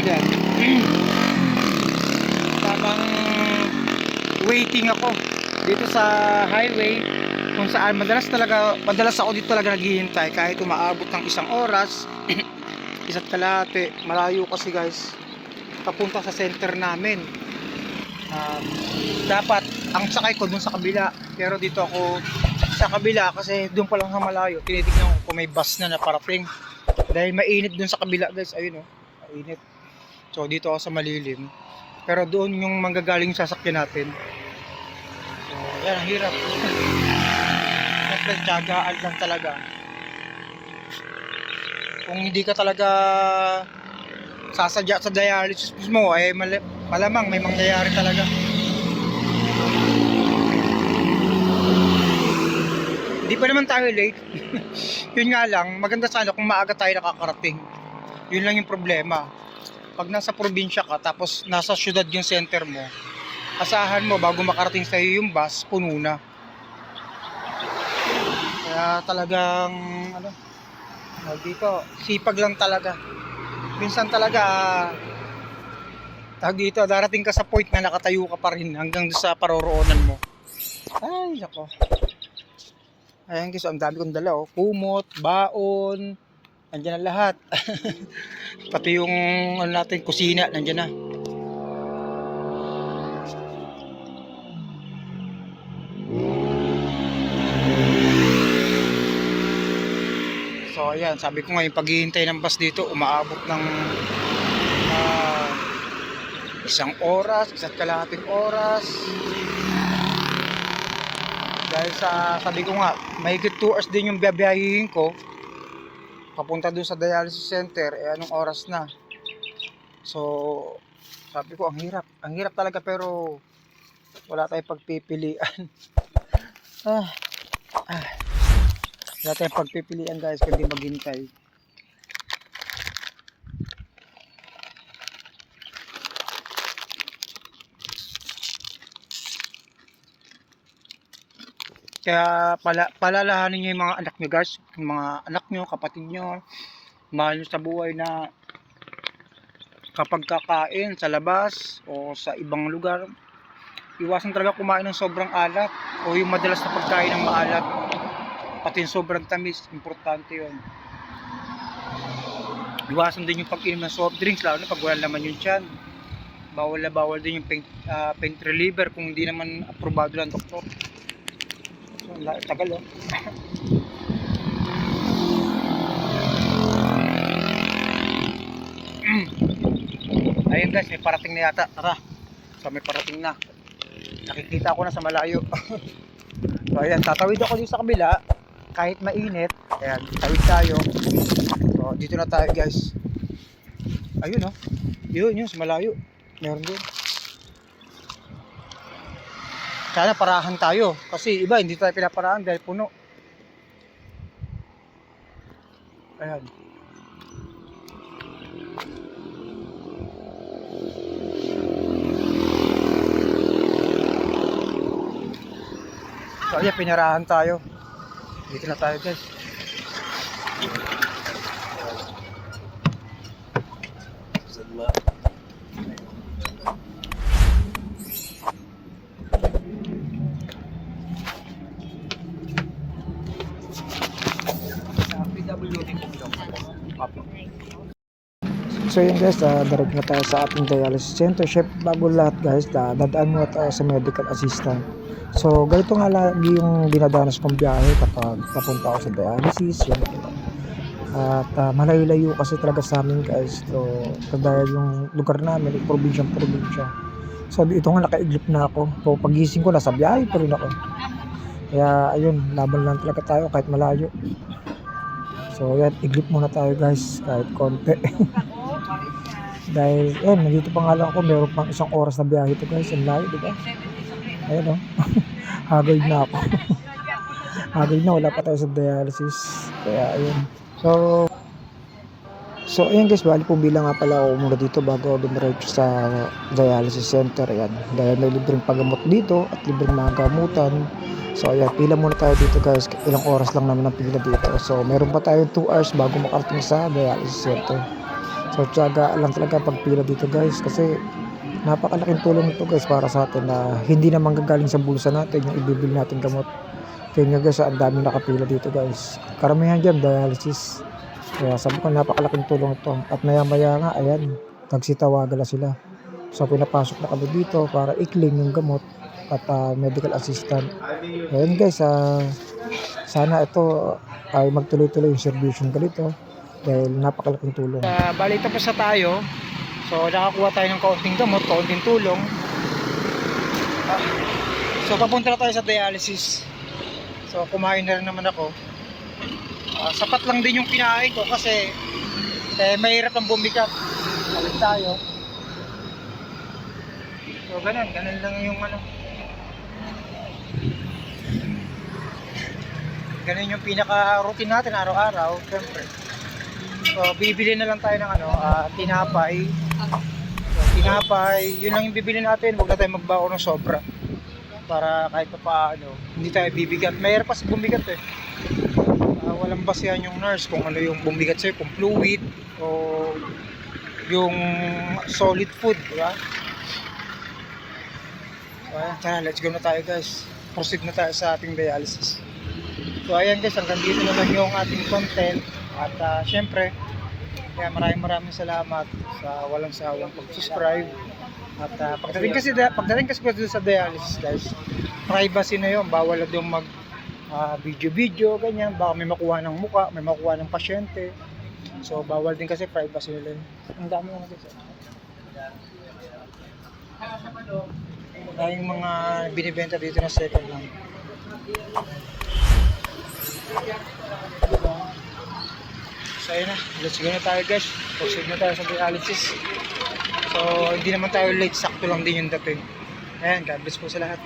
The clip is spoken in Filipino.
Yan. Tamang waiting ako dito sa highway, kung saan madalas ako dito talaga naghihintay kahit umaabot ng 1 oras. Isa't kalahati. Malayo kasi guys, papunta sa center namin. Dapat ang sakay ko dun sa kabila, pero dito ako sa kabila kasi dun pa lang sa malayo tinitignan ko kung may bus na naparating, dahil mainit dun sa kabila guys. Ayun mainit. So dito ako sa malilim, pero doon yung manggagaling sasakyan natin. So yan, ang hirap. Siyempre tiyagaan lang talaga. Kung hindi ka talaga sasadya sa dialysis mo, ay malamang may mangyayari talaga. Hindi pa naman tayo late. Yun nga lang, maganda sana kung maaga tayo nakakarating. Yun lang yung problema. Pag nasa probinsya ka tapos nasa syudad yung center mo, asahan mo bago makarating sa'yo yung bus, puno na. Kaya talagang dito, sipag lang talaga. Minsan talaga dito, darating ka sa point na nakatayo ka pa rin hanggang sa paroroonan mo. Ay, nako. Ayan guys, ang dami kong dala, kumot, baon, nandiyan na lahat. Pati yung natin, kusina, nandiyan na. So ayan, sabi ko nga yung paghihintay ng bus dito, umaabot ng 1 oras, 1 kalahating oras. Dahil sabi ko nga, mahigit 2 hours din yung biyahihin ko papunta dun sa dialysis center. Anong oras na? So sabi ko, ang hirap talaga, pero wala tayong pagpipilian. Wala tayong pagpipilian guys, kundi maghintay. Kaya palalahanin nyo yung mga anak nyo guys, yung mga anak nyo, kapatid nyo, mahal nyo sa buhay, na kapag kakain sa labas o sa ibang lugar, iwasan talaga kumain ng sobrang alat o yung madalas na pagkain ng maalat, pati yung sobrang tamis. Importante yun. Iwasan din yung pag-inom ng soft drinks, lalo na pag wala naman yung tiyan. Bawal din yung pain reliever kung hindi naman aprobado ng doktor. So, tagal Ayun guys, may parating na yata. Tara. So may parating na. Nakikita ko na sa malayo. So ayan, tatawid ako dito sa kabila kahit mainit. Ayan, tawid tayo. So dito na tayo guys. Ayun yun sa malayo. Meron din. Sana parahan tayo, kasi iba hindi tayo pinaparahan dahil puno. Ayan. So ayan, pinarahan tayo. Dito na tayo guys. So yun guys, direct na tayo sa ating dialysis center. Chef, bago lahat guys, dadaan muna tayo sa medical assistant. So ganito nga lagi yung dinadanas kong biyahe kapag papunta ako sa dialysis. Yun. At malayo-layo kasi talaga sa amin guys. So dahil yung lugar namin, probinsya. So ito nga, nakaiglip na ako. So pagising ko, nasa biyahe pa rin ako. Kaya ayun, laban lang talaga tayo kahit malayo. So yan, iglip muna tayo guys kahit konti. Dahil nandito pa nga lang ako, meron pang 1 oras na biyahe ito guys. Ang layo, diba? Ayun hagod na ako. Hagod na, wala pa tayo sa dialysis. Kaya ayun. So ayun guys, bali po bilang nga pala ako muna dito bago dumiretso sa dialysis center. Ayan, dahil may libreng paggamot dito at libreng mga gamutan. So ayan, pila muna tayo dito guys. Ilang oras lang naman ang pila dito. So meron pa tayo 2 hours bago makarating sa dialysis center. So tiyaga lang talaga pagpila dito guys, kasi napakalaking tulong ito guys para sa atin na hindi naman gagaling sa bulsa natin yung ibibili natin gamot. Kaya guys, ang dami nakapila dito guys. Karamihan dyan dialysis. Kaya sabi ko napakalaking tulong ito. At maya maya nga, ayan, nagsitawagan na sila. So pinapasok na kami dito para i-claim yung gamot at medical assistant. Ayan guys, sana ito ay magtuloy-tuloy yung servisyon ganito dahil napakalaking tulong. Bali tapos na tayo. So nakakuha tayo ng kaunting gamot, kaunting tulong. So papunta na tayo sa dialysis. So kumain na rin naman ako. Sapat lang din yung kinain ko kasi mahirap ang bumigat. Balik tayo. So ganun lang yung ganun yung pinaka-routine natin araw-araw, syempre. So, bibili na lang tayo ng tinapay. So, tinapay, yun lang yung bibili natin. Huwag na tayo magbako ng sobra. Para kahit pa paano, hindi tayo bibigat. Mayroon pa sa bumigat eh. Walang basihan yung nurse kung ano yung bumigat sa'yo, kung fluid o yung solid food, di ba? So, ayan, tara, let's go na tayo guys. Proceed na tayo sa ating dialysis. So ayan guys, hanggang dito na lang yung ating content. At syempre, kaya maraming salamat sa walang sawang pag-subscribe. At pagdating kasi sa dialysis guys, privacy na yun. Bawal na yung mag video ganyan. Baka may makuha ng muka, may makuha ng pasyente. So bawal din kasi privacy nila yun. Ang dami na guys. Maraming mga binibenta dito na second hand. So ayun na, let's go na tayo guys. Proceed na tayo sa dialysis. So hindi naman tayo late, sakto lang din yung dating. Ayan, God bless po sa lahat.